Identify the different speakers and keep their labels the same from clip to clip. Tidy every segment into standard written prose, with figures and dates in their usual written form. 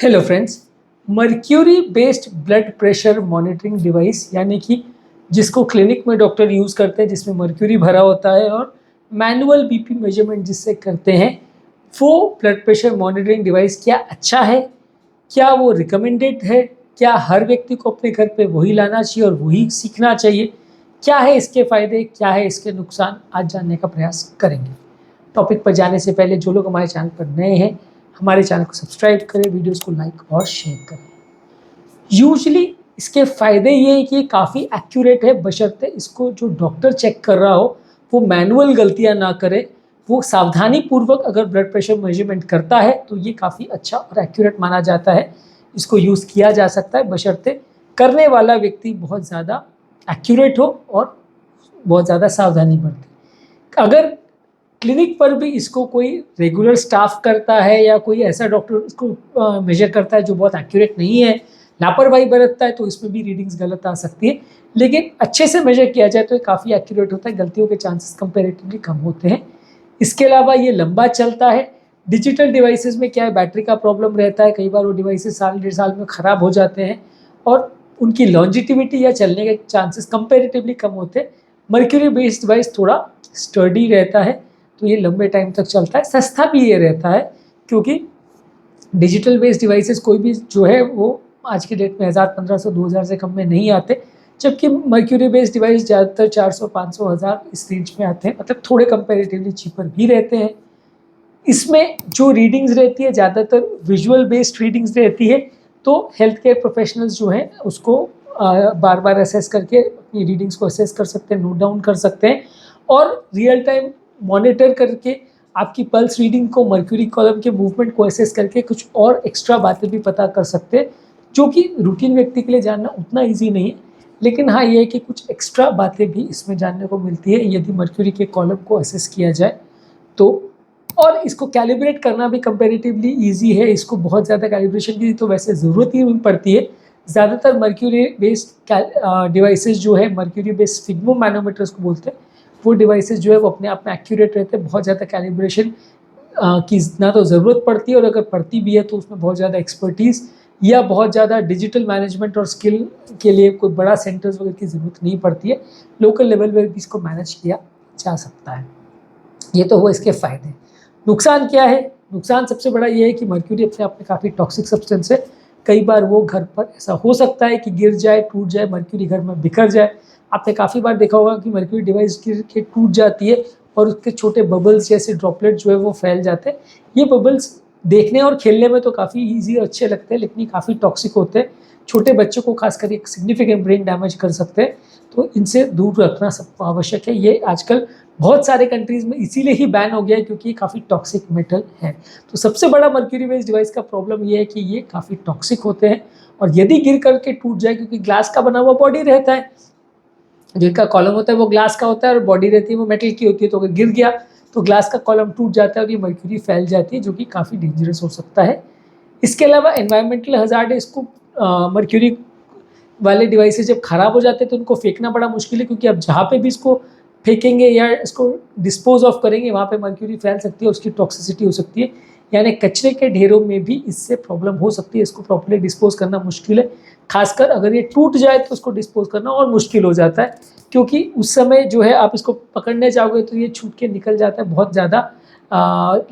Speaker 1: Hello friends, mercury based blood pressure monitoring device यानी कि जिसको क्लिनिक में डॉक्टर यूज़ करते हैं, जिसमें मर्क्यूरी भरा होता है और मैनुअल बीपी मेजरमेंट जिससे करते हैं, वो ब्लड प्रेशर मॉनिटरिंग डिवाइस क्या अच्छा है? क्या वो रिकमेंडेड है? क्या हर व्यक्ति को अपने घर पे वही लाना चाहिए और वही सीखना चाहिए? क्या है इसके फ़ायदे, क्या है इसके नुकसान, आज जानने का प्रयास करेंगे। टॉपिक पर जाने से पहले जो लोग हमारे चैनल पर नए हैं, हमारे चैनल को सब्सक्राइब करें, वीडियोस को लाइक और शेयर करें। यूजुअली इसके फ़ायदे ये हैं कि काफ़ी एक्यूरेट है, बशर्ते इसको जो डॉक्टर चेक कर रहा हो वो मैनुअल गलतियां ना करे, वो सावधानी पूर्वक अगर ब्लड प्रेशर मेजरमेंट करता है तो ये काफ़ी अच्छा और एक्यूरेट माना जाता है। इसको यूज़ किया जा सकता है बशर्ते करने वाला व्यक्ति बहुत ज़्यादा एक्यूरेट हो और बहुत ज़्यादा सावधानी बरते। अगर क्लिनिक पर भी इसको कोई रेगुलर स्टाफ करता है या कोई ऐसा डॉक्टर इसको मेजर करता है जो बहुत एक्यूरेट नहीं है, लापरवाही बरतता है, तो इसमें भी रीडिंग्स गलत आ सकती है। लेकिन अच्छे से मेजर किया जाए तो ये काफ़ी एक्यूरेट होता है, गलतियों के चांसेस कंपेरेटिवली कम होते हैं। इसके अलावा ये लंबा चलता है। डिजिटल डिवाइसेस में क्या है, बैटरी का प्रॉब्लम रहता है, कई बार वो डिवाइसेस साल डेढ़ साल में ख़राब हो जाते हैं और उनकी लॉन्जिटिविटी या चलने के चांसेस कंपेरेटिवली कम होते हैं। मर्क्यूरी बेस्ड डिवाइस थोड़ा स्टर्डी रहता है, तो ये लंबे टाइम तक चलता है। सस्ता भी ये रहता है क्योंकि डिजिटल बेस्ड डिवाइसेस कोई भी जो है वो आज की डेट में 1000, 1500, 2000 से कम में नहीं आते, जबकि मर्क्यूरी बेस्ड डिवाइस ज़्यादातर 400, 500, 1000 इस रेंज में आते हैं, मतलब थोड़े कंपेरेटिवली चीपर भी रहते हैं। इसमें जो रीडिंग्स रहती है ज़्यादातर विजुअल बेस्ड रीडिंग्स रहती है, तो हेल्थ केयर प्रोफेशनल्स जो हैं उसको बार बार असेस करके अपनी रीडिंग्स को असेस कर सकते हैं, नोट डाउन कर सकते हैं और रियल टाइम मॉनिटर करके आपकी पल्स रीडिंग को, मर्क्यूरी कॉलम के मूवमेंट को असेस करके कुछ और एक्स्ट्रा बातें भी पता कर सकते हैं, जो कि रूटीन व्यक्ति के लिए जानना उतना ईजी नहीं है। लेकिन हाँ, ये है कि कुछ एक्स्ट्रा बातें भी इसमें जानने को मिलती है यदि मर्क्यूरी के कॉलम को असेस किया जाए तो। और इसको कैलिब्रेट करना भी कंपैरेटिवली ईजी है। इसको बहुत ज़्यादा कैलिब्रेशन की तो वैसे ज़रूरत ही नहीं पड़ती है। ज़्यादातर मर्क्यूरी बेस्ड डिवाइसेस जो है, मर्क्यूरी बेस्ड स्फिग्मो मैनोमीटर्स को बोलते हैं, वो डिवाइसेस जो है वो अपने आप में एक्यूरेट रहते हैं। बहुत ज़्यादा कैलिब्रेशन की ना तो ज़रूरत पड़ती है, और अगर पड़ती भी है तो उसमें बहुत ज़्यादा एक्सपर्टीज़ या बहुत ज़्यादा डिजिटल मैनेजमेंट और स्किल के लिए कोई बड़ा सेंटर्स वगैरह की ज़रूरत नहीं पड़ती है। लोकल लेवल पर भी इसको मैनेज किया जा सकता है। ये तो हुआ इसके फ़ायदे। नुकसान क्या है? नुकसान सबसे बड़ा ये है कि मर्क्यूरी अपने आप में काफ़ी टॉक्सिक सब्सटेंस है। कई बार वो घर पर ऐसा हो सकता है कि गिर जाए, टूट जाए, मर्क्यूरी घर में बिखर जाए। आपने काफ़ी बार देखा होगा कि मर्क्यूरी डिवाइस गिर के टूट जाती है और उसके छोटे बबल्स जैसे ड्रॉपलेट जो है वो फैल जाते हैं। ये बबल्स देखने और खेलने में तो काफ़ी ईजी और अच्छे लगते हैं, लेकिन ये काफ़ी टॉक्सिक होते हैं। छोटे बच्चों को खासकर एक सिग्निफिकेंट ब्रेन डैमेज कर सकते हैं, तो इनसे दूर रखना सबको आवश्यक है। ये आजकल बहुत सारे कंट्रीज़ में इसीलिए ही बैन हो गया है क्योंकि ये काफ़ी टॉक्सिक मेटल है। तो सबसे बड़ा मर्क्यूरी बेस्ड डिवाइस का प्रॉब्लम ये है कि ये काफ़ी टॉक्सिक होते हैं, और यदि गिर करके टूट जाए, क्योंकि ग्लास का बना हुआ बॉडी रहता है, जिनका कॉलम होता है वो ग्लास का होता है और बॉडी रहती है वो मेटल की होती है, तो अगर गिर गया तो ग्लास का कॉलम टूट जाता है और ये मर्क्यूरी फैल जाती है, जो कि काफ़ी डेंजरस हो सकता है। इसके अलावा एनवायरमेंटल हज़ार्ड है। इसको मर्क्यूरी वाले डिवाइसेस जब ख़राब हो जाते हैं तो उनको फेंकना बड़ा मुश्किल है, क्योंकि अब जहाँ पे भी इसको फेंकेंगे या इसको डिस्पोज ऑफ करेंगे वहाँ पे मर्क्यूरी फैल सकती है, उसकी टॉक्सिसिटी हो सकती है। यानी कचरे के ढेरों में भी इससे प्रॉब्लम हो सकती है। इसको प्रॉपर्ली डिस्पोज करना मुश्किल है, खासकर अगर ये टूट जाए तो उसको डिस्पोज करना और मुश्किल हो जाता है, क्योंकि उस समय जो है आप इसको पकड़ने जाओगे तो ये छूट के निकल जाता है, बहुत ज़्यादा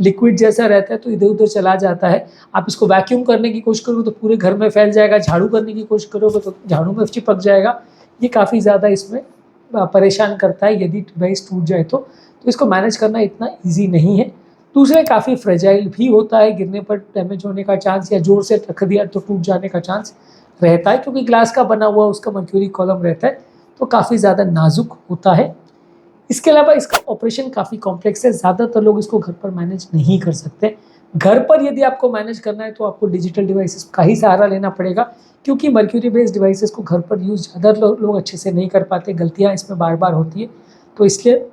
Speaker 1: लिक्विड जैसा रहता है, तो इधर उधर चला जाता है। आप इसको वैक्यूम करने की कोशिश करोगे तो पूरे घर में फैल जाएगा, झाड़ू करने की कोशिश करोगे तो झाड़ू में चिपक जाएगा। ये काफ़ी ज़्यादा इसमें परेशान करता है यदि डिवाइस टूट जाए तो इसको मैनेज करना इतना ईजी नहीं है। दूसरे काफ़ी फ्रेजाइल भी होता है, गिरने पर डैमेज होने का चांस या ज़ोर से रख दिया तो टूट जाने का चांस रहता है, क्योंकि ग्लास का बना हुआ उसका मर्क्यूरी कॉलम रहता है, तो काफ़ी ज़्यादा नाजुक होता है। इसके अलावा इसका ऑपरेशन काफ़ी कॉम्प्लेक्स है, ज़्यादातर लोग इसको घर पर मैनेज नहीं कर सकते। घर पर यदि आपको मैनेज करना है तो आपको डिजिटल डिवाइसेस का ही सहारा लेना पड़ेगा, क्योंकि मर्क्यूरी बेस्ड डिवाइसेस को घर पर यूज़ ज़्यादा लोग अच्छे से नहीं कर पाते, गलतियाँ इसमें बार बार होती है। तो इसलिए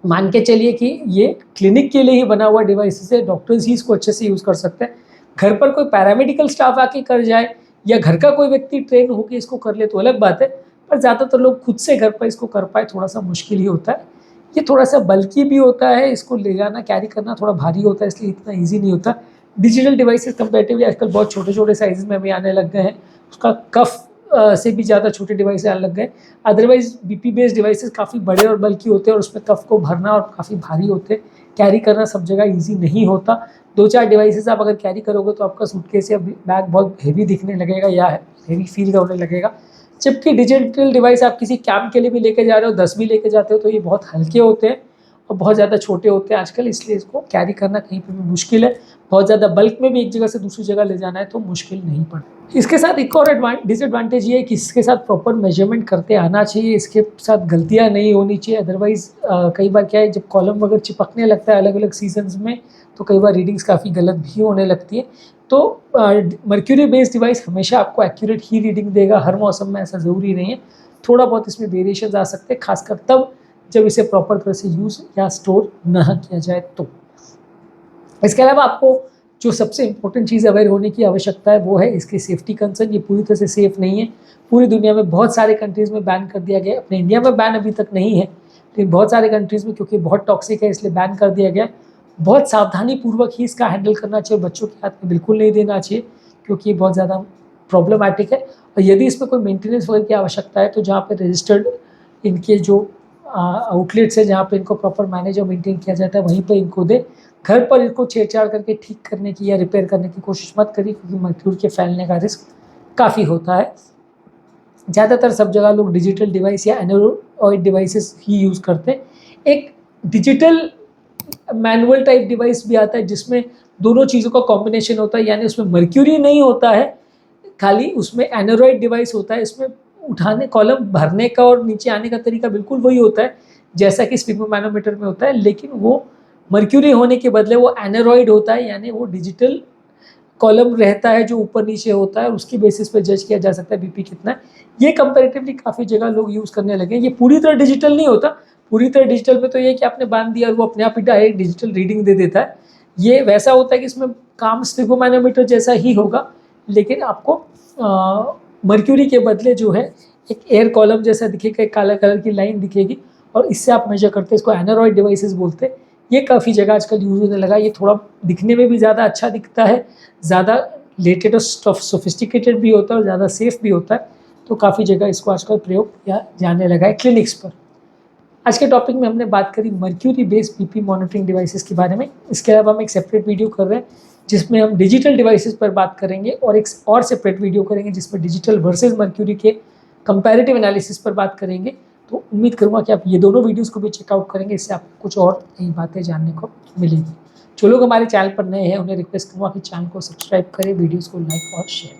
Speaker 1: मान के चलिए कि ये क्लिनिक के लिए ही बना हुआ डिवाइसेस है, डॉक्टर्स ही इसको अच्छे से यूज़ कर सकते हैं। घर पर कोई पैरामेडिकल स्टाफ आके कर जाए या घर का कोई व्यक्ति ट्रेन होकर इसको कर ले तो अलग बात है, पर ज़्यादातर लोग खुद से घर पर इसको कर पाए थोड़ा सा मुश्किल ही होता है। ये थोड़ा सा बल्कि भी होता है, इसको ले जाना, कैरी करना थोड़ा भारी होता है, इसलिए इतना ईजी नहीं होता। डिजिटल डिवाइसेस कंपैरेटिवली आजकल बहुत छोटे छोटे साइज़ में भी आने लग गए हैं, उसका कफ से भी ज़्यादा छोटे डिवाइस आने लग गए। अदरवाइज़ बीपी बेस्ड डिवाइसेस काफ़ी बड़े और बल्कि होते हैं और उसमें कफ को भरना और काफ़ी भारी होते हैं, कैरी करना सब जगह ईज़ी नहीं होता। 2-4 डिवाइसेस आप अगर कैरी करोगे तो आपका सूटकेस या बैग बहुत हेवी दिखने लगेगा या हेवी फील होने लगेगा। जबकि डिजिटल डिवाइस आप किसी काम के लिए भी लेके जा रहे हो, 10 भी लेके जाते हो तो ये बहुत हल्के होते हैं और बहुत ज़्यादा छोटे होते हैं आजकल, इसलिए इसको कैरी करना कहीं पे भी मुश्किल है। बहुत ज़्यादा बल्क में भी एक जगह से दूसरी जगह ले जाना है तो मुश्किल नहीं पड़ता। इसके साथ एक और डिसएडवांटेज ये है कि इसके साथ प्रॉपर मेजरमेंट करते आना चाहिए, इसके साथ गलतियाँ नहीं होनी चाहिए। अदरवाइज़ कई बार क्या है, जब कॉलम वगैरह चिपकने लगता है अलग अलग सीजन्स में तो कई बार रीडिंग्स काफ़ी गलत भी होने लगती है। तो मर्क्यूरी बेस्ड डिवाइस हमेशा आपको एक्यूरेट ही रीडिंग देगा, हर मौसम में ऐसा ज़रूरी नहीं है। थोड़ा बहुत इसमें वेरिएशन आ सकते हैं, खासकर तब जब इसे प्रॉपर तरह से यूज़ या स्टोर ना किया जाए तो। इसके अलावा आपको जो सबसे इम्पोर्टेंट चीज़ अवेयर होने की आवश्यकता है वो है इसकी सेफ्टी कंसर्न। ये पूरी तरह से सेफ़ नहीं है। पूरी दुनिया में बहुत सारे कंट्रीज़ में बैन कर दिया गया है। अपने इंडिया में बैन अभी तक नहीं है, लेकिन बहुत सारे कंट्रीज़ में क्योंकि बहुत टॉक्सिक है इसलिए बैन कर दिया गया है। बहुत सावधानी पूर्वक ही इसका हैंडल करना चाहिए, बच्चों के हाथ में बिल्कुल नहीं देना चाहिए क्योंकि ये बहुत ज़्यादा प्रॉब्लमैटिक है। और यदि इसमें कोई मेंटेनेंस वगैरह की आवश्यकता है तो जहाँ पे रजिस्टर्ड इनके जो आउटलेट्स है, जहाँ पे इनको प्रॉपर मैनेज और मेंटेन किया जाता है वहीं पर इनको दे। घर पर इनको छेड़छाड़ करके ठीक करने की या रिपेयर करने की कोशिश मत करिए क्योंकि मर्क्यूरी के फैलने का रिस्क काफ़ी होता है। ज़्यादातर सब जगह लोग डिजिटल डिवाइस या एंड्रॉयड डिवाइसेस ही यूज़ करते हैं। एक डिजिटल मैनुअल टाइप डिवाइस भी आता है जिसमें दोनों चीज़ों का कॉम्बिनेशन होता है, यानी उसमें मर्क्यूरी नहीं होता है, खाली उसमें एंड्रॉयड डिवाइस होता है। इसमें उठाने कॉलम भरने का और नीचे आने का तरीका बिल्कुल वही होता है जैसा कि स्फिग्मोमैनोमीटर में होता है, लेकिन वो मर्क्यूरी होने के बदले वो एनोरॉइड होता है, यानी वो डिजिटल कॉलम रहता है जो ऊपर नीचे होता है, उसकी बेसिस पे जज किया जा सकता है बीपी कितना है। ये कंपैरेटिवली काफ़ी जगह लोग यूज़ करने लगे हैं। ये पूरी तरह डिजिटल नहीं होता। पूरी तरह डिजिटल में तो ये कि आपने बांध दिया और वो अपने आप ही डायरेक्ट डिजिटल रीडिंग दे देता है। ये वैसा होता है कि इसमें काम स्फिग्मोमैनोमीटर जैसा ही होगा, लेकिन आपको मर्क्यूरी के बदले जो है एक एयर कॉलम जैसा दिखेगा, एक काला कलर की लाइन दिखेगी और इससे आप मेजर करते हैं। इसको एनोरॉइड डिवाइसेस बोलते हैं। ये काफ़ी जगह आजकल यूज़ होने लगा। ये थोड़ा दिखने में भी ज़्यादा अच्छा दिखता है, ज़्यादा लेटेस्ट और सोफिस्टिकेटेड भी होता है और ज़्यादा सेफ भी होता है, तो काफ़ी जगह इसको आजकल प्रयोग किया जाने लगा है क्लिनिक्स पर। आज के टॉपिक में हमने बात करी mercury based BP monitoring devices के बारे में। इसके अलावा हम एक सेपरेट वीडियो कर रहे हैं जिसमें हम डिजिटल डिवाइसेस पर बात करेंगे और एक और सेपरेट वीडियो करेंगे जिसमें डिजिटल वर्सेस मर्क्यूरी के कंपैरेटिव एनालिसिस पर बात करेंगे। तो उम्मीद करूँगा कि आप ये दोनों वीडियोस को भी चेकआउट करेंगे, इससे आपको कुछ और नई बातें जानने को मिलेगी। जो लोग हमारे चैनल पर नए हैं उन्हें रिक्वेस्ट करूँगा कि चैनल को सब्सक्राइब करें, वीडियोस को लाइक और शेयर